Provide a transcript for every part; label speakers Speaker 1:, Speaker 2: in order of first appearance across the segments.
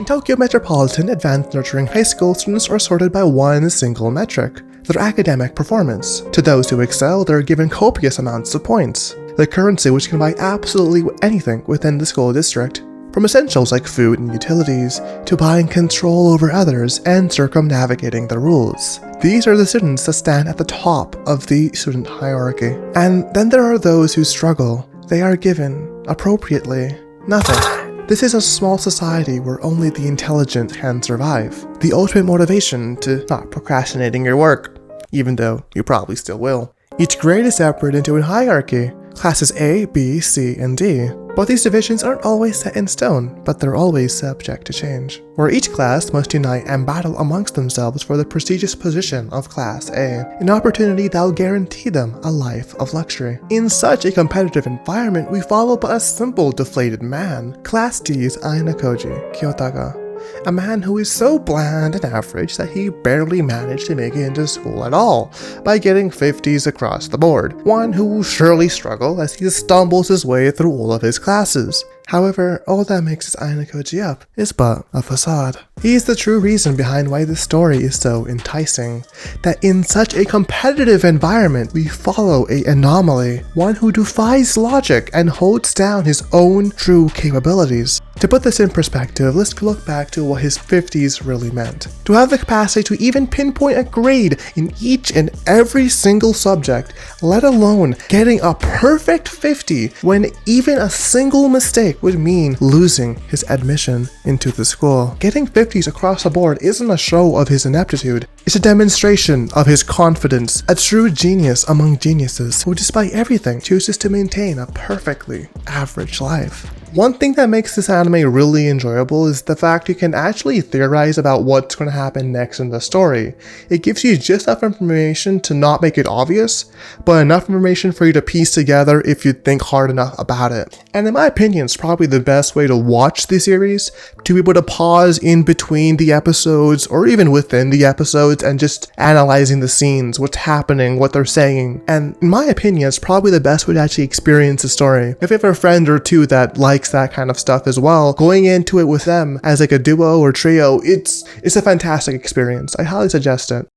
Speaker 1: In Tokyo Metropolitan, advanced nurturing high school students are sorted by one single metric: their academic performance. To those who excel, they are given copious amounts of points, the currency which can buy absolutely anything within the school district, from essentials like food and utilities, to buying control over others and circumnavigating the rules. These are the students that stand at the top of the student hierarchy. And then there are those who struggle. They are given, appropriately, nothing. This is a small society where only the intelligent can survive. The ultimate motivation to not procrastinating your work, even though you probably still will. Each grade is separated into a hierarchy, classes A, B, C, and D. But these divisions aren't always set in stone, but they're always subject to change, where each class must unite and battle amongst themselves for the prestigious position of Class A, an opportunity that will guarantee them a life of luxury. In such a competitive environment, we follow but a simple deflated man, Class D's Ainakoji Kyotaga. A man who is so bland and average that he barely managed to make it into school at all, by getting 50s across the board. One who will surely struggle as he stumbles his way through all of his classes. However, all that makes his Ainakoji up is but a facade. He is the true reason behind why this story is so enticing, that in such a competitive environment we follow an anomaly, one who defies logic and holds down his own true capabilities. To put this in perspective, let's look back to what his 50s really meant. To have the capacity to even pinpoint a grade in each and every single subject, let alone getting a perfect 50 when even a single mistake would mean losing his admission into the school. Getting 50s across the board isn't a show of his ineptitude, it's a demonstration of his confidence, a true genius among geniuses who despite everything chooses to maintain a perfectly average life. One thing that makes this anime really enjoyable is the fact you can actually theorize about what's going to happen next in the story. It gives you just enough information to not make it obvious, but enough information for you to piece together if you think hard enough about it. And in my opinion, it's probably the best way to watch the series, to be able to pause in between the episodes or even within the episodes and just analyzing the scenes, what's happening, what they're saying. And in my opinion, it's probably the best way to actually experience the story. If you have a friend or two that likes that kind of stuff as well, going into it with them as like a duo or trio, it's a fantastic experience. I highly suggest it.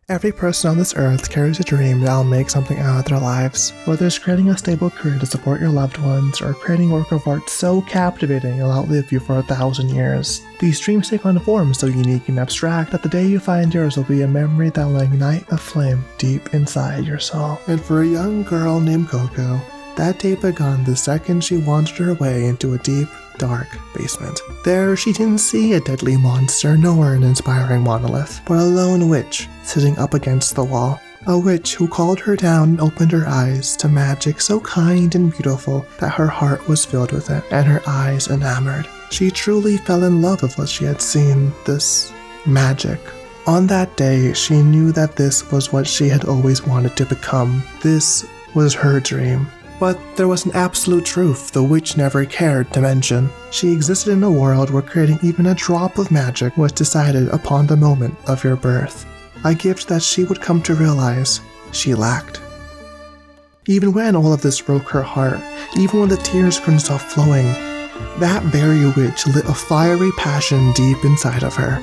Speaker 1: Every person on this earth carries a dream that will make something out of their lives. Whether it's creating a stable career to support your loved ones, or creating a work of art so captivating it'll outlive you for 1,000 years. These dreams take on forms so unique and abstract that the day you find yours will be a memory that will ignite a flame deep inside your soul. And for a young girl named Coco, that day begun the second she wandered her way into a deep, dark basement. There, she didn't see a deadly monster nor an inspiring monolith, but a lone witch sitting up against the wall. A witch who called her down and opened her eyes to magic so kind and beautiful that her heart was filled with it, and her eyes enamored. She truly fell in love with what she had seen, this magic. On that day, she knew that this was what she had always wanted to become. This was her dream. But there was an absolute truth the witch never cared to mention. She existed in a world where creating even a drop of magic was decided upon the moment of your birth. A gift that she would come to realize she lacked. Even when all of this broke her heart, even when the tears couldn't stop flowing, that very witch lit a fiery passion deep inside of her,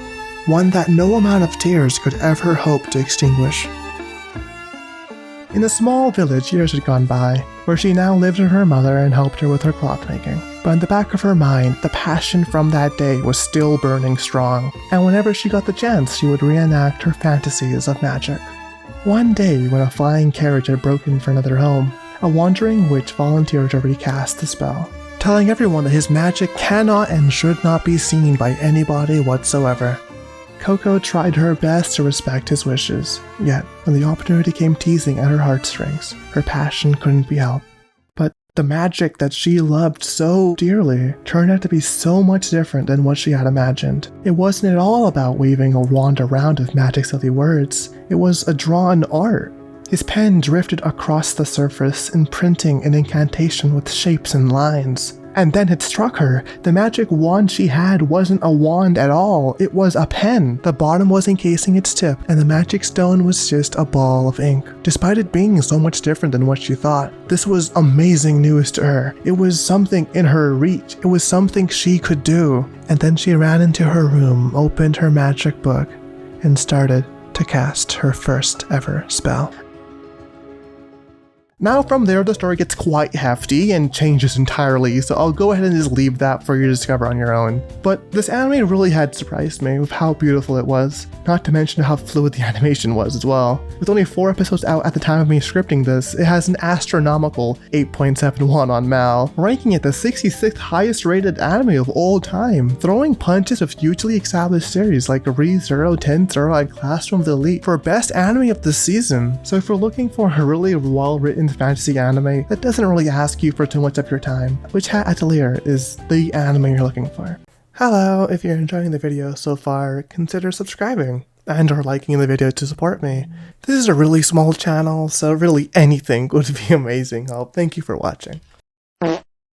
Speaker 1: one that no amount of tears could ever hope to extinguish. In a small village, years had gone by, where she now lived with her mother and helped her with her clothmaking. But in the back of her mind, the passion from that day was still burning strong, and whenever she got the chance, she would reenact her fantasies of magic. One day, when a flying carriage had broken for another home, a wandering witch volunteered to recast the spell, telling everyone that his magic cannot and should not be seen by anybody whatsoever. Coco tried her best to respect his wishes, yet when the opportunity came teasing at her heartstrings, her passion couldn't be helped. But the magic that she loved so dearly turned out to be so much different than what she had imagined. It wasn't at all about waving a wand around with magic silly words, it was a drawn art. His pen drifted across the surface, imprinting an incantation with shapes and lines. And then it struck her. The magic wand she had wasn't a wand at all. It was a pen. The bottom was encasing its tip, and the magic stone was just a ball of ink. Despite it being so much different than what she thought, this was amazing news to her. It was something in her reach. It was something she could do. And then she ran into her room, opened her magic book, and started to cast her first ever spell. Now from there, the story gets quite hefty and changes entirely, so I'll go ahead and just leave that for you to discover on your own. But this anime really had surprised me with how beautiful it was, not to mention how fluid the animation was as well. With only 4 episodes out at the time of me scripting this, it has an astronomical 8.71 on Mal, ranking it the 66th highest rated anime of all time, throwing punches with hugely established series like ReZero, Tensura, and Classroom of the Elite for best anime of the season. So if you're looking for a really well-written fantasy anime that doesn't really ask you for too much of your time, which Hat Atelier is the anime you're looking for. Hello, if you're enjoying the video so far, consider subscribing and or liking the video to support me. This is a really small channel, so really anything would be amazing. Thank you for watching.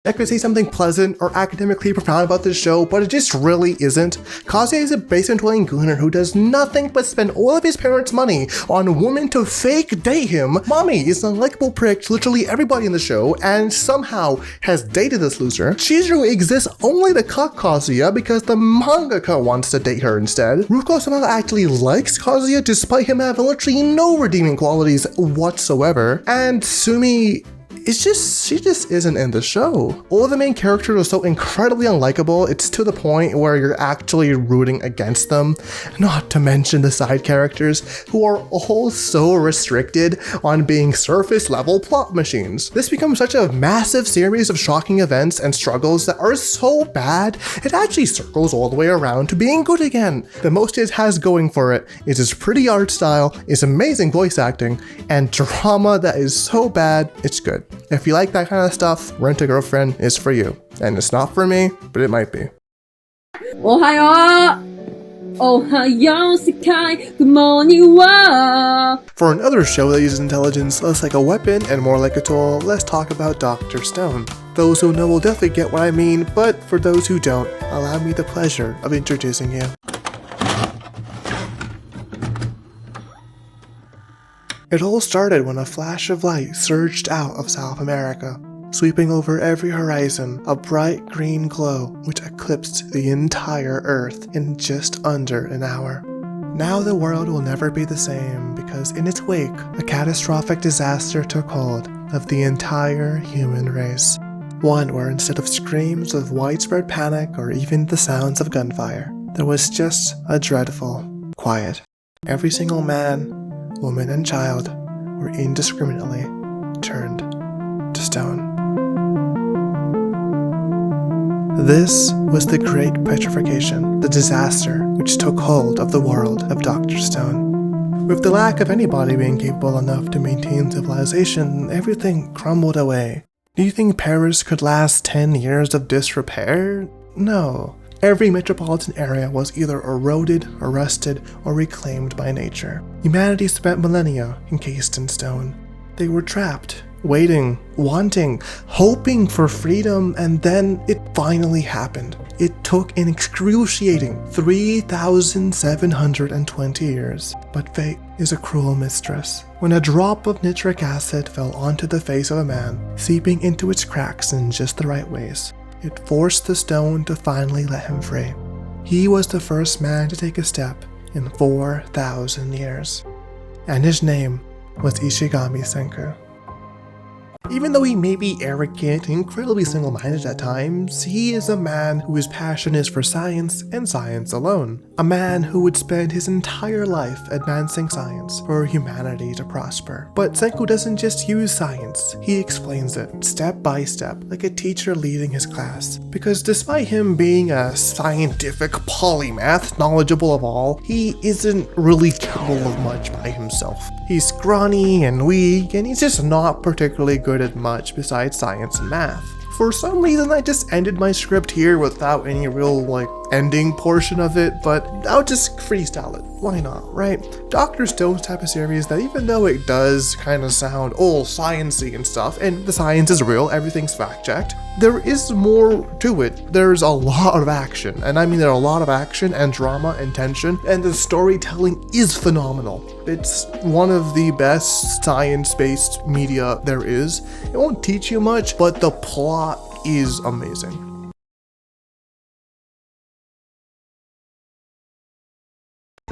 Speaker 1: I could say something pleasant or academically profound about this show, but it just really isn't. Kazuya is a basement-dwelling gooner who does nothing but spend all of his parents' money on women to fake date him. Mommy is an unlikable prick to literally everybody in the show and somehow has dated this loser. Chizuru exists only to cuck Kazuya because the mangaka wants to date her instead. Ruko somehow actually likes Kazuya despite him having literally no redeeming qualities whatsoever. And Sumi, she just isn't in the show. All the main characters are so incredibly unlikable, it's to the point where you're actually rooting against them. Not to mention the side characters, who are all so restricted on being surface level plot machines. This becomes such a massive series of shocking events and struggles that are so bad, it actually circles all the way around to being good again. The most it has going for it is its pretty art style, its amazing voice acting, and drama that is so bad, it's good. If you like that kind of stuff, Rent a Girlfriend is for you. And it's not for me, but it might be.
Speaker 2: Ohayo! Ohayo, Sekai, good morning, wa!
Speaker 1: For another show that uses intelligence less like a weapon and more like a tool, let's talk about Dr. Stone. Those who know will definitely get what I mean, but for those who don't, allow me the pleasure of introducing you. It all started when a flash of light surged out of South America, sweeping over every horizon, a bright green glow which eclipsed the entire Earth in just under an hour. Now the world will never be the same because in its wake, a catastrophic disaster took hold of the entire human race. One where instead of screams of widespread panic or even the sounds of gunfire, there was just a dreadful quiet. Every single man, woman, and child were indiscriminately turned to stone. This was the Great Petrification, the disaster which took hold of the world of Dr. Stone. With the lack of anybody being capable enough to maintain civilization, everything crumbled away. Do you think Paris could last 10 years of disrepair? No. Every metropolitan area was either eroded, arrested, or reclaimed by nature. Humanity spent millennia encased in stone. They were trapped, waiting, wanting, hoping for freedom, and then it finally happened. It took an excruciating 3,720 years, but fate is a cruel mistress. When a drop of nitric acid fell onto the face of a man, seeping into its cracks in just the right ways, it forced the stone to finally let him free. He was the first man to take a step in 4,000 years, and his name was Ishigami Senku. Even though he may be arrogant and incredibly single-minded at times, he is a man whose passion is for science and science alone. A man who would spend his entire life advancing science for humanity to prosper. But Senku doesn't just use science, he explains it step by step, like a teacher leading his class. Because despite him being a scientific polymath, knowledgeable of all, he isn't really capable of much by himself. He's scrawny and weak, and he's just not particularly good at much besides science and math. For some reason, I just ended my script here without any real, ending portion of it, but I'll just freestyle it. Why not, right? Dr. Stone's type of series that even though it does kind of sound all sciencey and stuff, and the science is real, everything's fact-checked, there is more to it. There's a lot of action, and I mean there are a lot of action and drama and tension, and the storytelling is phenomenal. It's one of the best science-based media there is. It won't teach you much, but the plot is amazing.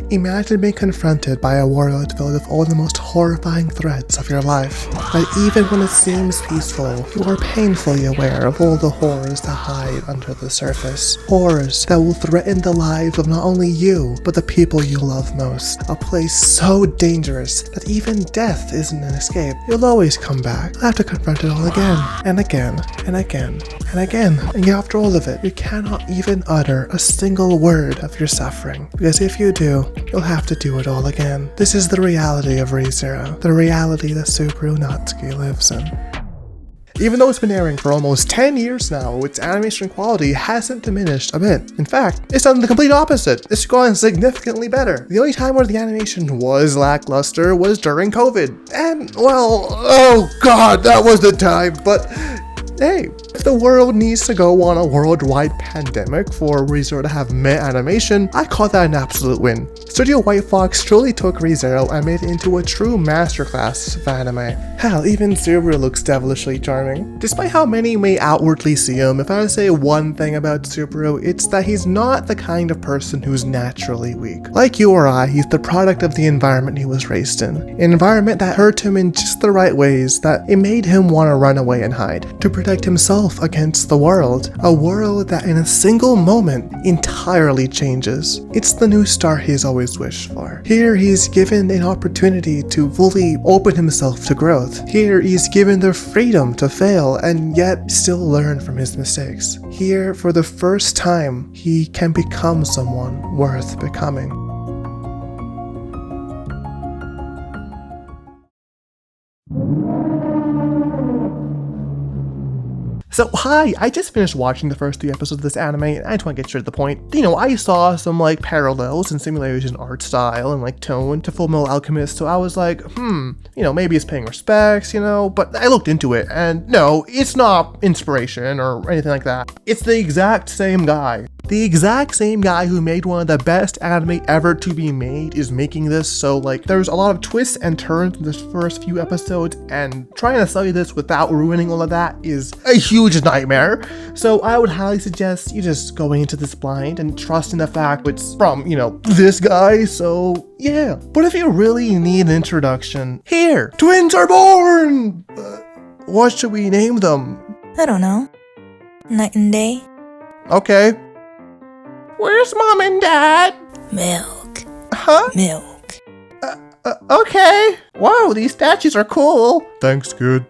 Speaker 1: Imagine being confronted by a world filled with all the most horrifying threats of your life. But even when it seems peaceful, you are painfully aware of all the horrors that hide under the surface. Horrors that will threaten the lives of not only you, but the people you love most. A place so dangerous that even death isn't an escape. You'll always come back. You'll have to confront it all again, and again, and again, and again. And yet after all of it, you cannot even utter a single word of your suffering. Because if you do, you'll have to do it all again. This is the reality of ReZero, the reality that Subaru Natsuki lives in. Even though it's been airing for almost 10 years now, its animation quality hasn't diminished a bit. In fact, it's done the complete opposite. It's gone significantly better. The only time where the animation was lackluster was during COVID. And, well, oh god, that was the time, but hey, if the world needs to go on a worldwide pandemic for ReZero to have meh animation, I call that an absolute win. Studio White Fox truly took ReZero and made it into a true masterclass of anime. Hell, even Subaru looks devilishly charming. Despite how many may outwardly see him, if I were to say one thing about Subaru, it's that he's not the kind of person who's naturally weak. Like you or I, he's the product of the environment he was raised in. An environment that hurt him in just the right ways that it made him want to run away and hide, to protect himself against the world. A world that in a single moment entirely changes. It's the new star he's always wished for. Here he's given an opportunity to fully open himself to growth. Here he's given the freedom to fail and yet still learn from his mistakes. Here, for the first time, he can become someone worth becoming. So hi, I just finished watching the first 3 episodes of this anime and I just want to get straight to the point. You know, I saw some like parallels in simulation art style and like tone to Fullmetal Alchemist, so I was like, you know, maybe it's paying respects, you know, but I looked into it and no, it's not inspiration or anything like that. It's the exact same guy. The exact same guy who made one of the best anime ever to be made is making this, so like there's a lot of twists and turns in this first few episodes, and trying to sell you this without ruining all of that is a huge nightmare. So I would highly suggest you just going into this blind and trusting the fact it's from, you know, this guy, so yeah. But if you really need an introduction, here, twins are born! What should we name them?
Speaker 3: I don't know. Night and day?
Speaker 1: Okay. Where's mom and dad?
Speaker 3: Milk.
Speaker 1: Huh?
Speaker 3: Milk.
Speaker 1: Okay. Whoa, these statues are cool. Thanks, kid.